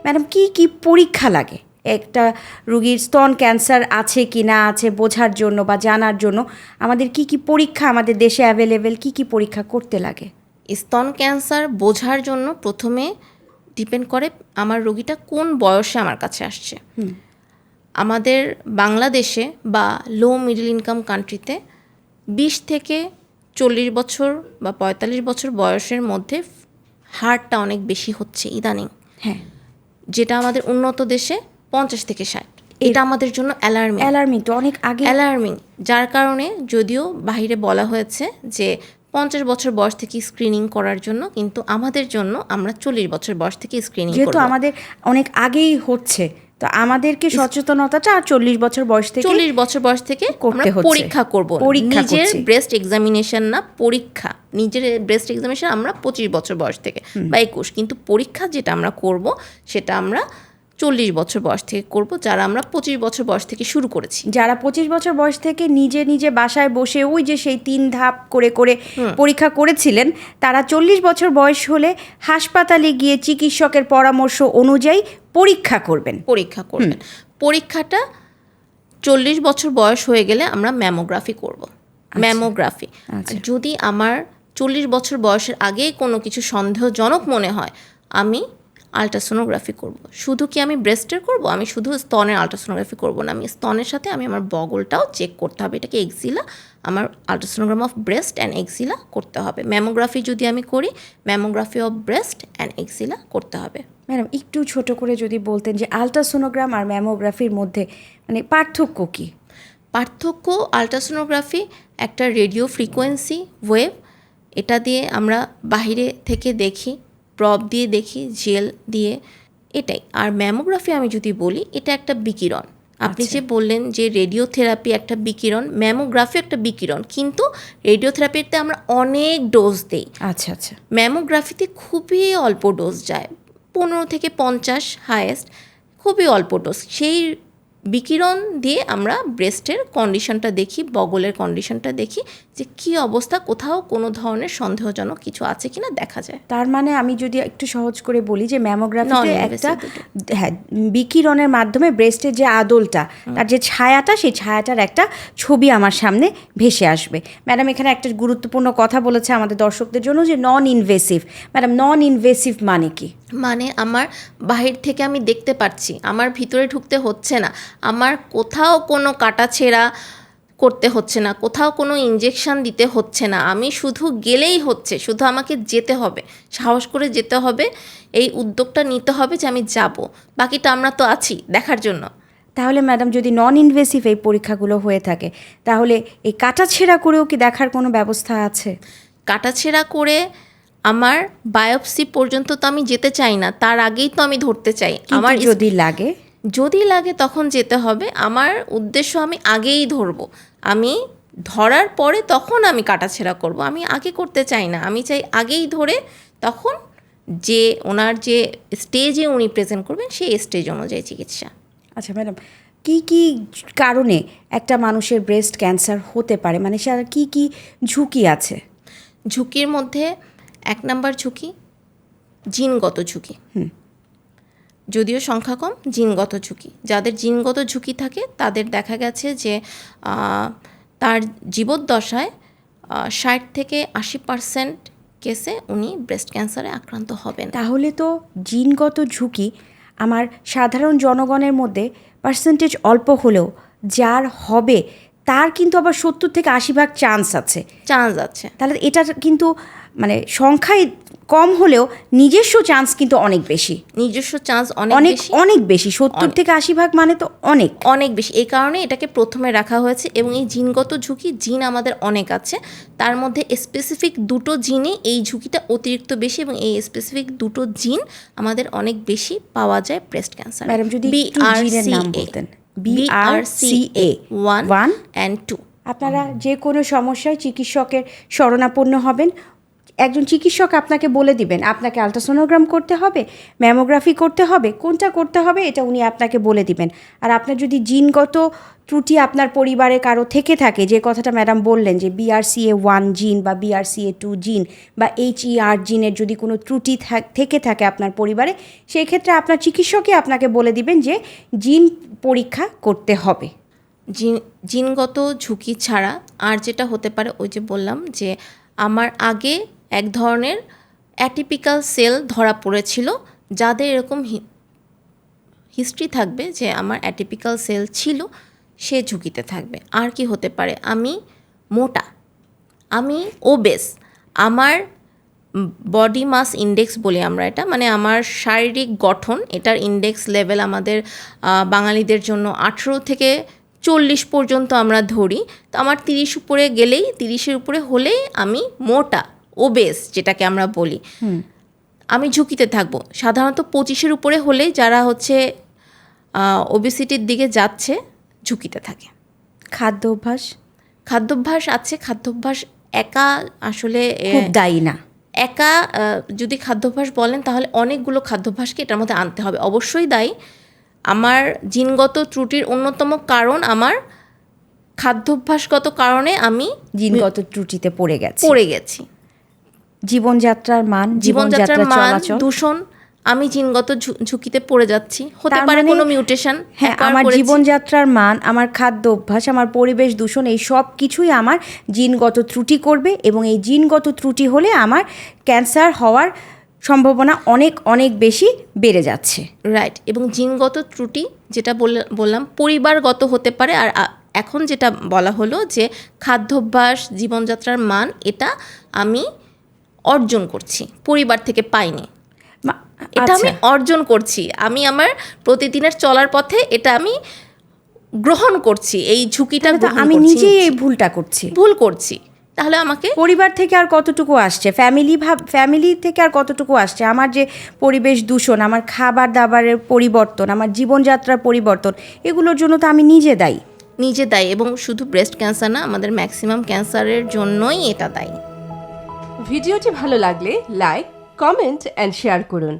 Madam কি কি পরীক্ষা লাগে একটা রোগীর স্তন ক্যান্সার আছে কি না আছে বোঝার জন্য বা জানার জন্য? আমাদের কি কি পরীক্ষা আমাদের দেশে অ্যাভেলেবেল, কি কি পরীক্ষা করতে লাগে? স্তন ক্যান্সার বোঝার জন্য প্রথমে ডিপেন্ড করে আমার রোগীটা কোন বয়সে আমার কাছে আসছে। আমাদের বাংলাদেশে বা লো মিডল ইনকাম কান্ট্রিতে 20 থেকে 40 বছর বা 45 বছর বয়সের মধ্যে হার্টটা অনেক বেশি হচ্ছে ইদানিং। হ্যাঁ, যেটা আমাদের উন্নত দেশে 50 থেকে 60। এটা আমাদের জন্য অ্যালার্মিং তো অনেক আগে। অ্যালার্মিং, যার কারণে যদিও বাইরে বলা হয়েছে যে 50 বছর বয়স থেকে স্ক্রিনিং করার জন্য, কিন্তু আমাদের জন্য আমরা 40 বছর বয়স থেকে স্ক্রিনিং করব। যেহেতু আমাদের অনেক আগেই হচ্ছে, তো আমাদেরকে সচেতনতাটা আর 40 বছর বয়স থেকে 40 বছর বয়স থেকে আমরা করতে হচ্ছে। পরীক্ষা করব। নিজের ব্রেস্ট এক্সামিনেশন না, পরীক্ষা। নিজের ব্রেস্ট এক্সামিনেশন আমরা 25 বছর বয়স থেকে বা 21, কিন্তু পরীক্ষা যেটা আমরা করব সেটা আমরা 40 বছর বয়স থেকে করব, যারা আমরা 25 বছর বয়স থেকে শুরু করেছি। যারা 25 বছর বয়স থেকে নিজে নিজে বাসায় বসে ওই যে সেই 3 ধাপ করে করে পরীক্ষা করেছিলেন, তারা 40 বছর বয়স হলে হাসপাতালে গিয়ে চিকিৎসকের পরামর্শ অনুযায়ী পরীক্ষা করবেন। পরীক্ষাটা 40 বছর বয়স হয়ে গেলে আমরা ম্যামোগ্রাফি করব। ম্যামোগ্রাফি। যদি আমার 40 বছর বয়সের আগেই কোনো কিছু সন্দেহজনক মনে হয়, আমি আলট্রাসোনোগ্রাফি করব। শুধু কি আমি ব্রেস্টের করব? আমি শুধু স্তনের আলট্রাসোনোগ্রাফি করব না, আমি স্তনের সাথে আমি আমার বগলটাও চেক করতে হবে। এটাকে এক্সিলা, আমার ultrasonogram of breast and axilla করতে হবে। ম্যামোগ্রাফি যদি আমি করি, mammography of breast and axilla করতে হবে। ম্যাডাম একটু ছোট করে যদি বলতেন যে আলট্রাসোনোগ্রাম আর ম্যামোগ্রাফির মধ্যে মানে পার্থক্য কী? পার্থক্য, আলট্রাসোনোগ্রাফি একটা রেডিও ফ্রিকোয়েন্সি ওয়েভ, এটা দিয়ে আমরা বাহিরে থেকে দেখি, প্রব দিয়ে দেখি, জেল দিয়ে, এটাই। আর ম্যামোগ্রাফি আমি যদি বলি, এটা একটা বিকিরণ। আপনি যে বললেন যে রেডিওথেরাপি একটা বিকিরণ, ম্যামোগ্রাফি একটা বিকিরণ, কিন্তু রেডিওথেরাপিতে আমরা অনেক ডোজ দিই। আচ্ছা আচ্ছা। ম্যামোগ্রাফিতে খুবই অল্প ডোজ যায়, 15 থেকে 50 হায়েস্ট, খুবই অল্প ডোজ। সেই বিকিরণ দিয়ে আমরা ব্রেস্টের কন্ডিশনটা দেখি, বগলের কন্ডিশনটা দেখি, যে কী অবস্থা, কোথাও কোনো ধরনের সন্দেহজনক কিছু আছে কিনা দেখা যায়। তার মানে আমি যদি একটু সহজ করে বলি যে ম্যামোগ্রাফিতে একটা বিকিরণের মাধ্যমে ব্রেস্টের যে আদলটা, তার যে ছায়াটা, সেই ছায়াটার একটা ছবি আমার সামনে ভেসে আসবে। ম্যাডাম এখানে একটা গুরুত্বপূর্ণ কথা বলেছে আমাদের দর্শকদের জন্য, যে non invasive. Madam non invasive মানে কি? মানে আমার বাহির থেকে আমি দেখতে পাচ্ছি, আমার ভিতরে ঢুকতে হচ্ছে না, আমার কোথাও কোনো কাটাছেঁড়া করতে হচ্ছে না, কোথাও কোনো ইনজেকশন দিতে হচ্ছে না, আমি শুধু গেলেই হচ্ছে, শুধু আমাকে যেতে হবে, সাহস করে যেতে হবে, এই উদ্যোগটা নিতে হবে যে আমি যাব, বাকিটা আমরা তো আছি দেখার জন্য। তাহলে ম্যাডাম যদি নন ইনভেসিভ এই পরীক্ষাগুলো হয়ে থাকে, তাহলে এই কাটাছেঁড়া করেও কি দেখার কোনো ব্যবস্থা আছে? কাটাছেঁড়া করে আমার বায়োপসি পর্যন্ত তো আমি যেতে চাই না, তার আগেই তো আমি ধরতে চাই। আমার যদি লাগে তখন যেতে হবে, আমার উদ্দেশ্য আমি আগেই ধরবো। আমি ধরার পরে তখন আমি কাটাছেঁড়া করব, আমি আগে করতে চাই না, আমি চাই আগেই ধরে, তখন যে ওনার যে স্টেজে উনি প্রেজেন্ট করবেন সেই স্টেজ অনুযায়ী চিকিৎসা। আচ্ছা ম্যাডাম, কি কি কারণে একটা মানুষের ব্রেস্ট ক্যান্সার হতে পারে, মানে সে কি কি ঝুঁকি আছে? ঝুঁকির মধ্যে 1 নাম্বার ঝুঁকি জিনগত ঝুঁকি, যদিও সংখ্যা কম, জিনগত ঝুঁকি। যাদের জিনগত ঝুঁকি থাকে তাদের দেখা গেছে যে তার জীবদ্দশায় 60 থেকে 80% কেসে উনি ব্রেস্ট ক্যান্সারে আক্রান্ত হবেন। তাহলে তো জিনগত ঝুঁকি আমার সাধারণ জনগণের মধ্যে পার্সেন্টেজ অল্প হলেও যার হবে তার কিন্তু আবার 70 থেকে 80% চান্স আছে। তাহলে এটা কিন্তু মানে সংখ্যায় কম হলেও নিজস্ব চান্স কিন্তু অনেক বেশি। নিজস্ব চান্স অনেক বেশি, 70 থেকে 80% মানে তো অনেক বেশি। এই কারণে এটাকে প্রথমে রাখা হয়েছে। এবং এই জিনগত ঝুঁকি, জিন আমাদের অনেক আছে, তার মধ্যে স্পেসিফিক 2টো জিনে এই ঝুঁকিটা অতিরিক্ত বেশি, এবং এই স্পেসিফিক 2টো জিন আমাদের অনেক বেশি পাওয়া যায় ব্রেস্ট ক্যান্সার। ম্যাডাম যদি জিনের নাম বলতেন। BRCA 1 and 2। আপনারা যে কোনো সমস্যায় চিকিৎসকের শরণাপন্ন হবেন, একজন চিকিৎসক আপনাকে বলে দিবেন আপনাকে আলট্রাসোনোগ্রাম করতে হবে, ম্যামোগ্রাফি করতে হবে, কোনটা করতে হবে এটা উনি আপনাকে বলে দিবেন। আর আপনার যদি জিনগত ত্রুটি আপনার পরিবারে কারো থেকে থাকে, যে কথাটা ম্যাডাম বললেন যে BRCA1 জিন বা BRCA2 জিন বা HER জিনের যদি কোনো ত্রুটি থেকে থাকে আপনার পরিবারে, সেই ক্ষেত্রে আপনার চিকিৎসকই আপনাকে বলে দিবেন যে জিন পরীক্ষা করতে হবে। জিনগত ঝুঁকি ছাড়া আর যেটা হতে পারে, ওই যে বললাম যে আমার আগে এক ধরনের অ্যাটিপিক্যাল সেল ধরা পড়েছিল, যাদের এরকম হিস্ট্রি থাকবে যে আমার অ্যাটিপিক্যাল সেল ছিল, সে ঝুঁকিতে থাকবে। আর কি হতে পারে, আমি মোটা, আমি ওবেস, আমার বডি মাস ইন্ডেক্স বলি আমরা এটা, মানে আমার শারীরিক গঠন, এটার ইন্ডেক্স লেভেল আমাদের বাঙালিদের জন্য 18 থেকে 40 পর্যন্ত আমরা ধরি। তো আমার 30 উপরে গেলেই, 30-এর উপরে হলেই আমি মোটা, ওবেস যেটাকে আমরা বলি, আমি ঝুঁকিতে থাকবো। সাধারণত 25-এর উপরে হলেই যারা হচ্ছে ওবেসিটির দিকে যাচ্ছে ঝুঁকিতে থাকে। খাদ্যাভ্যাস আছে, খাদ্যাভ্যাস একা আসলে খুব দায়ী না। একা যদি খাদ্যাভ্যাস বলেন তাহলে অনেকগুলো খাদ্যাভ্যাসকে এটার মধ্যে আনতে হবে। অবশ্যই দায়ী আমার জিনগত ত্রুটির অন্যতম কারণ আমার খাদ্যাভ্যাসগত কারণে আমি জিনগত ত্রুটিতে পড়ে গেছি। জীবনযাত্রার মান, দূষণ, আমি জিনগত ঝুঁকিতে পড়ে যাচ্ছি। হতে পারে কোনো মিউটেশন। হ্যাঁ, আমার জীবনযাত্রার মান, আমার খাদ্য অভ্যাস, আমার পরিবেশ দূষণ, এই সব কিছুই আমার জিনগত ত্রুটি করবে, এবং এই জিনগত ত্রুটি হলে আমার ক্যান্সার হওয়ার সম্ভাবনা অনেক অনেক বেশি বেড়ে যাচ্ছে। রাইট। এবং জিনগত ত্রুটি যেটা বললাম পরিবারগত হতে পারে। আর এখন যেটা বলা হলো যে খাদ্যাভ্যাস, জীবনযাত্রার মান, এটা আমি অর্জন করছি, পরিবার থেকে পাইনি, এটা আমি অর্জন করছি। আমি আমার প্রতিদিনের চলার পথে এটা আমি গ্রহণ করছি, এই ঝুঁকিটা আমি নিজেই এই ভুল করছি। তাহলে আমাকে পরিবার থেকে আর কতটুকু আসছে, ফ্যামিলি থেকে আর কতটুকু আসছে, আমার যে পরিবেশ দূষণ, আমার খাবার দাবারের পরিবর্তন, আমার জীবনযাত্রার পরিবর্তন, এগুলোর জন্য তো আমি নিজে দায়ী। এবং শুধু ব্রেস্ট ক্যান্সার না, আমাদের ম্যাক্সিমাম ক্যান্সারের জন্যই এটা দায়ী। ভিডিওটি ভালো লাগলে লাইক, কমেন্ট এন্ড শেয়ার করুন।